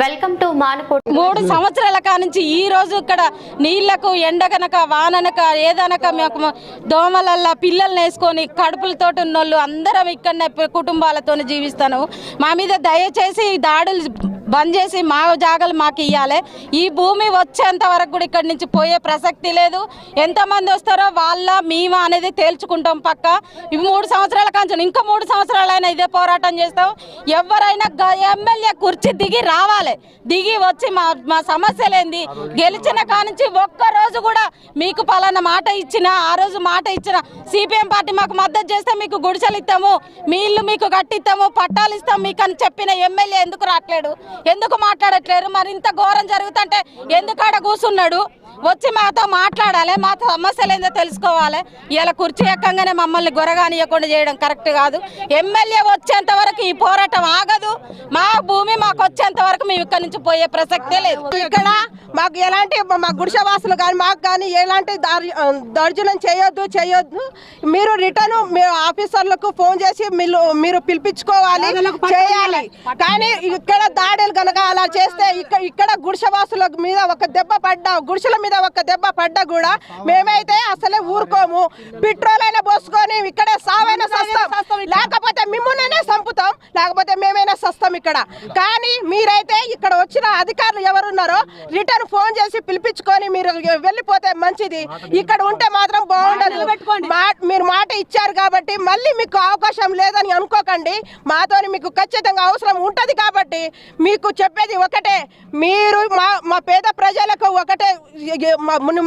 Welcome to Manukota. 3 సంవత్సరాల కానుంచి ఈ రోజు ఇక్కడ నీళ్లకు ఎండగనక వాననక ఏదనక మేము దోమలల్ల పిల్లల్ని వేసుకొని కడుపులతో ఉన్నోళ్ళు అందరం ఇక్కడ కుటుంబాలతో జీవిస్తాను. మా మీద దయచేసి దాడులు బంద్ చేసి మా జాగాలు మాకు ఇవ్వాలి. ఈ భూమి వచ్చేంత వరకు కూడా ఇక్కడి నుంచి పోయే ప్రసక్తి లేదు. ఎంతమంది వస్తారో వాళ్ళ మేమా అనేది తేల్చుకుంటాం పక్క. ఇవి 3 సంవత్సరాల కాంచి ఇంకా 3 సంవత్సరాలైనా ఇదే పోరాటం చేస్తాం. ఎవరైనా ఎమ్మెల్యే కుర్చీ దిగి రావాలి, దిగి వచ్చి మా సమస్యలేంది గెలిచిన కానుంచి ఒక్కరోజు కూడా మీకు పలానా మాట ఇచ్చిన ఆ రోజు మాట ఇచ్చిన సిపిఎం పార్టీ మాకు మద్దతు చేస్తే మీకు గుడిసెలు ఇస్తాము, మీ ఇల్లు మీకు కట్టిస్తాము, పట్టాలు ఇస్తాం మీకు అని చెప్పిన ఎమ్మెల్యే ఎందుకు రావట్లేడు, ఎందుకు మాట్లాడట్లేరు? మరి ఇంత ఘోరం జరుగుతుంటే ఎందుకు ఆడ కూర్చున్నాడు? వచ్చి మాతో మాట్లాడాలి, మా సమస్యలు ఏందో తెలుసుకోవాలి. ఇలా కుర్చీ ఎక్కంగానే మమ్మల్ని గొరగానియకుండా చేయడం కరెక్ట్ కాదు. ఎమ్మెల్యే వచ్చేంత వరకు ఈ పోరాటం ఆగదు. మా భూమి మాకు వచ్చేంత వరకు మేము ఇక్కడ నుంచి పోయే ప్రసక్తే లేదు. ఇక్కడ మాకు ఎలాంటి మా గుడిసెవాసులు కానీ మాకు కానీ ఎలాంటి దర్జనం చేయొద్దు. మీరు రిటర్న్ మీరు ఆఫీసర్లకు ఫోన్ చేసి మీరు పిలిపించుకోవాలి, చేయాలి. కానీ ఇక్కడ దాడులు కనుక అలా చేస్తే ఇక్కడ గుడిసెవాసుల మీద ఒక దెబ్బ పడ్డా, గుడిసెల మీద ఒక దెబ్బ పడ్డా కూడా మేమైతే అసలే ఊరుకోము. పెట్రోల్ అయినా పోసుకొని ఇక్కడ సావైనా సస్తాం, లేకపోతే మిమ్మల్నే చంపుతాం, లేకపోతే మేమైనా సస్తాం ఇక్కడ. కానీ మీరైతే ఇక్కడ వచ్చిన అధికారులు ఎవరున్నారో రిటర్న్ ఫోన్ చేసి పిలిపించుకొని మీరు వెళ్ళిపోతే మంచిది. ఇక్కడ ఉంటే మాత్రం బాగుండదు. మీరు మాట ఇచ్చారు కాబట్టి మళ్ళీ మీకు అవకాశం లేదని అనుకోకండి. మాతోని మీకు ఖచ్చితంగా అవసరం ఉంటది కాబట్టి మీకు చెప్పేది ఒకటే, మీరు మా పేద ప్రజలకు ఒకటే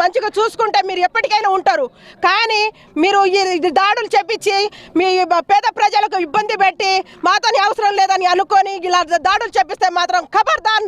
మంచిగా చూసుకుంటే మీరు ఎప్పటికైనా ఉంటారు. కానీ మీరు ఈ దాడులు చెప్పించి మీ పేద ప్రజలకు ఇబ్బంది పెట్టి మాతోని అవసరం లేదని అనుకొని ఇలా దాడులు చెప్పిస్తే మాత్రం ఖబర్దార్.